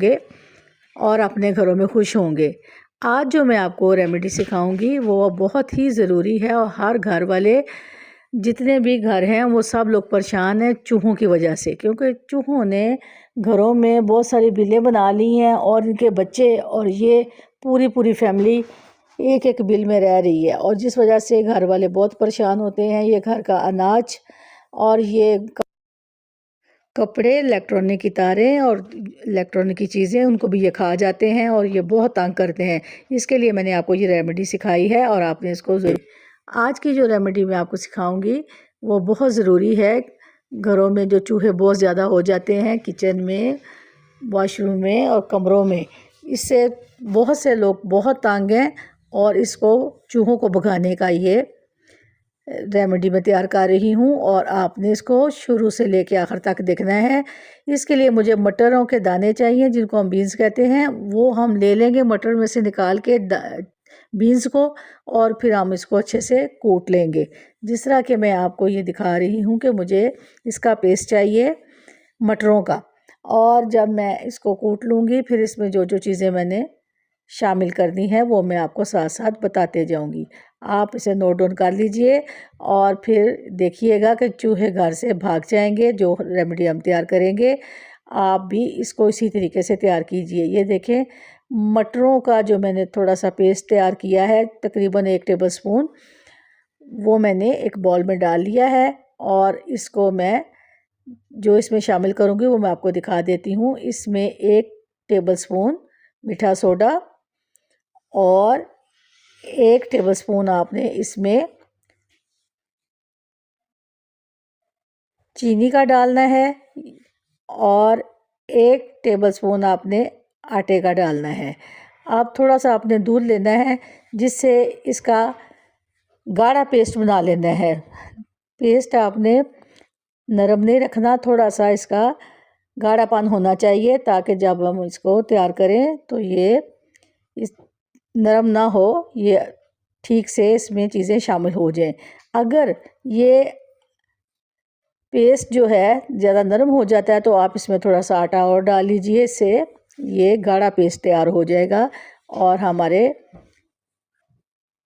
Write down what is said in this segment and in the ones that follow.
होंगे और अपने घरों में खुश होंगे। आज जो मैं आपको रेमेडी सिखाऊंगी वो बहुत ही ज़रूरी है और हर घर वाले, जितने भी घर हैं वो सब लोग परेशान हैं चूहों की वजह से, क्योंकि चूहों ने घरों में बहुत सारी बिलें बना ली हैं और इनके बच्चे और ये पूरी पूरी फैमिली एक एक बिल में रह रही है, और जिस वजह से घर वाले बहुत परेशान होते हैं। ये घर का अनाज और ये कपड़े, इलेक्ट्रॉनिक की तारें और इलेक्ट्रॉनिक की चीज़ें, उनको भी ये खा जाते हैं और ये बहुत तंग करते हैं। इसके लिए मैंने आपको ये रेमेडी सिखाई है और आपने इसको आज की जो रेमेडी मैं आपको सिखाऊंगी वो बहुत ज़रूरी है। घरों में जो चूहे बहुत ज़्यादा हो जाते हैं, किचन में, वॉशरूम में और कमरों में, इससे बहुत से लोग बहुत तंग हैं और इसको चूहों को भगाने का ये रेमेडी मैं तैयार कर रही हूँ और आपने इसको शुरू से लेके आखिर तक देखना है। इसके लिए मुझे मटरों के दाने चाहिए, जिनको हम बीन्स कहते हैं। वो हम ले लेंगे मटर में से निकाल के बीन्स को, और फिर हम इसको अच्छे से कूट लेंगे। जिस तरह के मैं आपको ये दिखा रही हूँ कि मुझे इसका पेस्ट चाहिए मटरों का। और जब मैं इसको कूट लूँगी फिर इसमें जो जो चीज़ें मैंने शामिल करनी है वो मैं आपको साथ साथ बताते जाऊंगी। आप इसे नोट डाउन कर लीजिए और फिर देखिएगा कि चूहे घर से भाग जाएंगे। जो रेमेडी हम तैयार करेंगे आप भी इसको इसी तरीके से तैयार कीजिए। ये देखें, मटरों का जो मैंने थोड़ा सा पेस्ट तैयार किया है, तकरीबन 1 टेबलस्पून, वो मैंने एक बॉल में डाल लिया है। और इसको मैं जो इसमें शामिल करूँगी वो मैं आपको दिखा देती हूँ। इसमें 1 टेबलस्पून मीठा सोडा और 1 टेबलस्पून आपने इसमें चीनी का डालना है और 1 टेबलस्पून आपने आटे का डालना है। अब थोड़ा सा आपने दूध लेना है जिससे इसका गाढ़ा पेस्ट बना लेना है। पेस्ट आपने नरम नहीं रखना, थोड़ा सा इसका गाढ़ापन होना चाहिए ताकि जब हम इसको तैयार करें तो ये इस नरम ना हो, ये ठीक से इसमें चीज़ें शामिल हो जाएं। अगर ये पेस्ट जो है ज़्यादा नरम हो जाता है तो आप इसमें थोड़ा सा आटा और डाल लीजिए, इससे ये गाढ़ा पेस्ट तैयार हो जाएगा और हमारे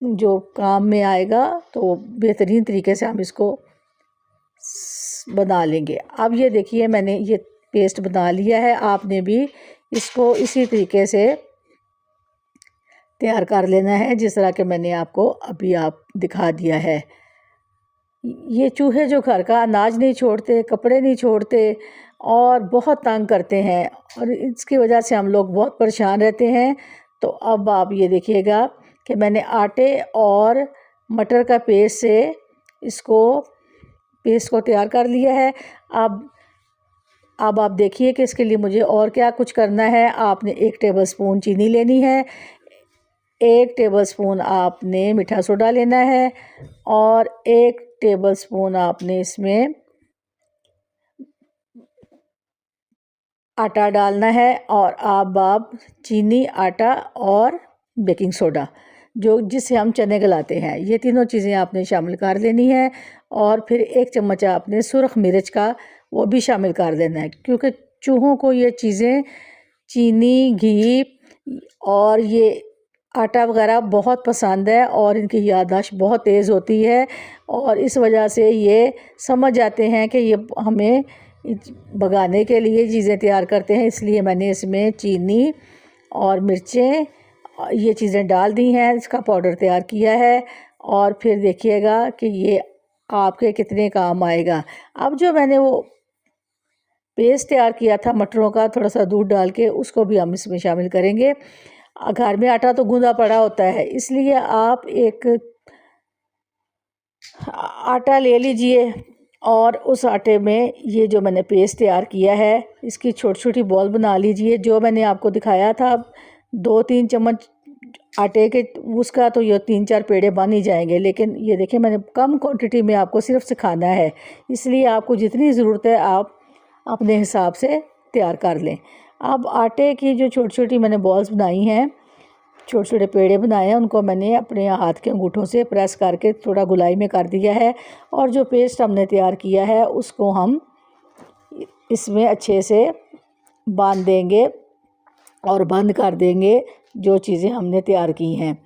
जो काम में आएगा तो बेहतरीन तरीके से हम इसको बना लेंगे। अब ये देखिए, मैंने ये पेस्ट बना लिया है। आपने भी इसको इसी तरीके से तैयार कर लेना है जिस तरह के मैंने आपको अभी दिखा दिया है। ये चूहे जो घर का अनाज नहीं छोड़ते, कपड़े नहीं छोड़ते और बहुत तंग करते हैं और इसकी वजह से हम लोग बहुत परेशान रहते हैं। तो अब आप ये देखिएगा कि मैंने आटे और मटर का पेस्ट से इसको पेस्ट को तैयार कर लिया है। अब आप देखिए कि इसके लिए मुझे और क्या कुछ करना है। आपने 1 टेबलस्पून चीनी लेनी है, 1 टेबलस्पून आपने मीठा सोडा लेना है और 1 टेबलस्पून आपने इसमें आटा डालना है। और आप चीनी, आटा और बेकिंग सोडा, जो जिससे हम चने गलाते हैं, ये तीनों चीज़ें आपने शामिल कर लेनी है। और फिर 1 चम्मच आपने सुरख मिर्च का वो भी शामिल कर देना है, क्योंकि चूहों को ये चीज़ें, चीनी, घी और ये आटा वगैरह बहुत पसंद है और इनकी याददाश्त बहुत तेज़ होती है और इस वजह से ये समझ जाते हैं कि ये हमें भगाने के लिए चीज़ें तैयार करते हैं। इसलिए मैंने इसमें चीनी और मिर्चें ये चीज़ें डाल दी हैं, इसका पाउडर तैयार किया है। और फिर देखिएगा कि ये आपके कितने काम आएगा। अब जो मैंने वो पेस्ट तैयार किया था मटरों का, थोड़ा सा दूध डाल के, उसको भी हम इसमें शामिल करेंगे। घर में आटा तो गूंदा पड़ा होता है, इसलिए आप एक आटा ले लीजिए और उस आटे में ये जो मैंने पेस्ट तैयार किया है इसकी छोटी छोटी बॉल बना लीजिए। जो मैंने आपको दिखाया था 2-3 चम्मच आटे के, उसका तो ये 3-4 पेड़े बन ही जाएंगे। लेकिन ये देखिए, मैंने कम क्वांटिटी में आपको सिर्फ सिखाना है, इसलिए आपको जितनी ज़रूरत है आप अपने हिसाब से तैयार कर लें। अब आटे की जो छोटी छोटी मैंने बॉल्स बनाई हैं, छोटे छोटे पेड़े बनाए हैं, उनको मैंने अपने हाथ के अंगूठों से प्रेस करके थोड़ा गुलाई में कर दिया है। और जो पेस्ट हमने तैयार किया है उसको हम इसमें अच्छे से बांध देंगे और बंद कर देंगे जो चीज़ें हमने तैयार की हैं।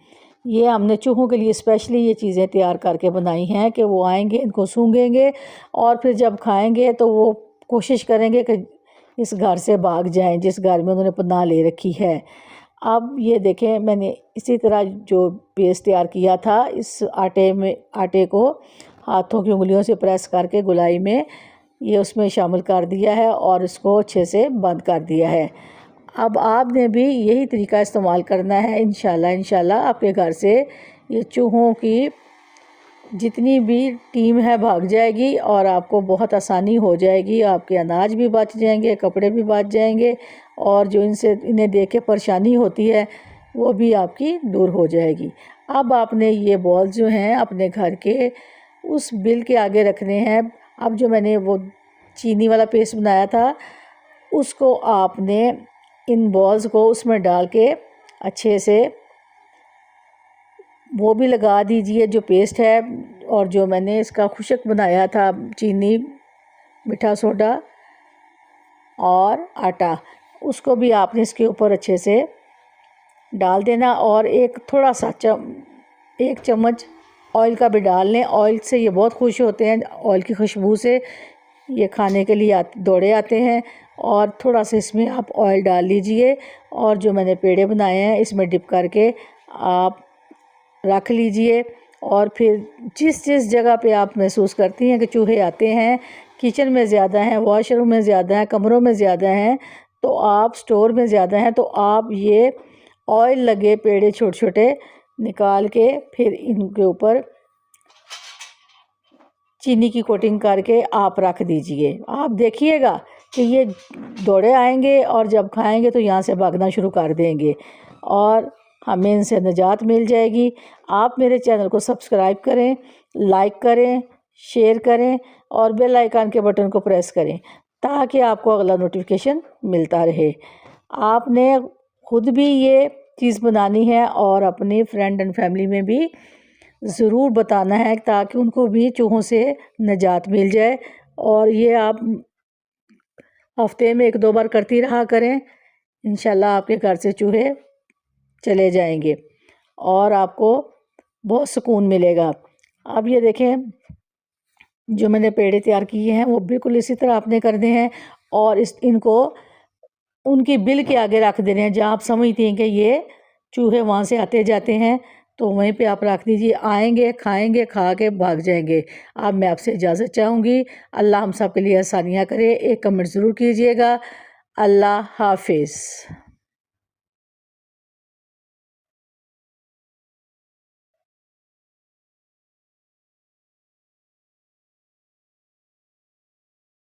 ये हमने चूहों के लिए स्पेशली ये चीज़ें तैयार करके बनाई हैं कि वो आएंगे, इनको सूंघेंगे और फिर जब खाएंगे तो वो कोशिश करेंगे कि इस घर से भाग जाएं जिस घर में उन्होंने पनाह ले रखी है। अब ये देखें, मैंने इसी तरह जो पेस्ट तैयार किया था इस आटे को हाथों की उंगलियों से प्रेस करके गोलाई में ये उसमें शामिल कर दिया है और इसको अच्छे से बंद कर दिया है। अब आपने भी यही तरीका इस्तेमाल करना है। इंशाल्लाह आपके घर से ये चूहों की जितनी भी टीम है भाग जाएगी और आपको बहुत आसानी हो जाएगी। आपके अनाज भी बच जाएंगे, कपड़े भी बच जाएंगे और जो इन्हें देख के परेशानी होती है वो भी आपकी दूर हो जाएगी। अब आपने ये बॉल जो हैं अपने घर के उस बिल के आगे रखने हैं। अब जो मैंने वो चीनी वाला पेस्ट बनाया था उसको आपने इन बॉल्स को उसमें डाल के अच्छे से वो भी लगा दीजिए जो पेस्ट है, और जो मैंने इसका खुशक बनाया था चीनी, मीठा सोडा और आटा, उसको भी आपने इसके ऊपर अच्छे से डाल देना। और एक थोड़ा सा एक चम्मच ऑयल का भी डाल लें। ऑयल से ये बहुत खुश होते हैं, ऑयल की खुशबू से ये खाने के लिए दौड़े आते हैं। और थोड़ा सा इसमें आप ऑयल डाल लीजिए और जो मैंने पेड़े बनाए हैं इसमें डिप करके आप रख लीजिए। और फिर जिस जिस जगह पे आप महसूस करती हैं कि चूहे आते हैं, किचन में ज़्यादा हैं, वॉशरूम में ज़्यादा हैं, कमरों में ज़्यादा हैं, तो आप स्टोर में ज़्यादा हैं, तो आप ये ऑयल लगे पेड़े छोटे छोटे निकाल के फिर इनके ऊपर चीनी की कोटिंग करके आप रख दीजिए। आप देखिएगा कि ये दौड़े आएंगे और जब खाएंगे तो यहाँ से भागना शुरू कर देंगे और हमें इनसे निजात मिल जाएगी। आप मेरे चैनल को सब्सक्राइब करें, लाइक करें, शेयर करें और बेल आइकन के बटन को प्रेस करें ताकि आपको अगला नोटिफिकेशन मिलता रहे। आपने खुद भी ये चीज़ बनानी है और अपनी फ्रेंड एंड फैमिली में भी ज़रूर बताना है ताकि उनको भी चूहों से निजात मिल जाए। और ये आप हफ्ते में 1-2 बार करती रहा करें, इंशाल्लाह आपके घर से चूहे चले जाएंगे और आपको बहुत सुकून मिलेगा। अब ये देखें, जो मैंने पेड़े तैयार किए हैं वो बिल्कुल इसी तरह आपने करने हैं और इनको उनकी बिल के आगे रख देने हैं। जहाँ आप समझती हैं कि ये चूहे वहाँ से आते जाते हैं तो वहीं पे आप रख दीजिए, आएंगे, खाएंगे, खा के भाग जाएंगे। अब मैं आपसे इजाज़त चाहूँगी। अल्लाह हम सब के लिए आसानियाँ करे। एक कमेंट ज़रूर कीजिएगा। अल्लाह हाफिज़।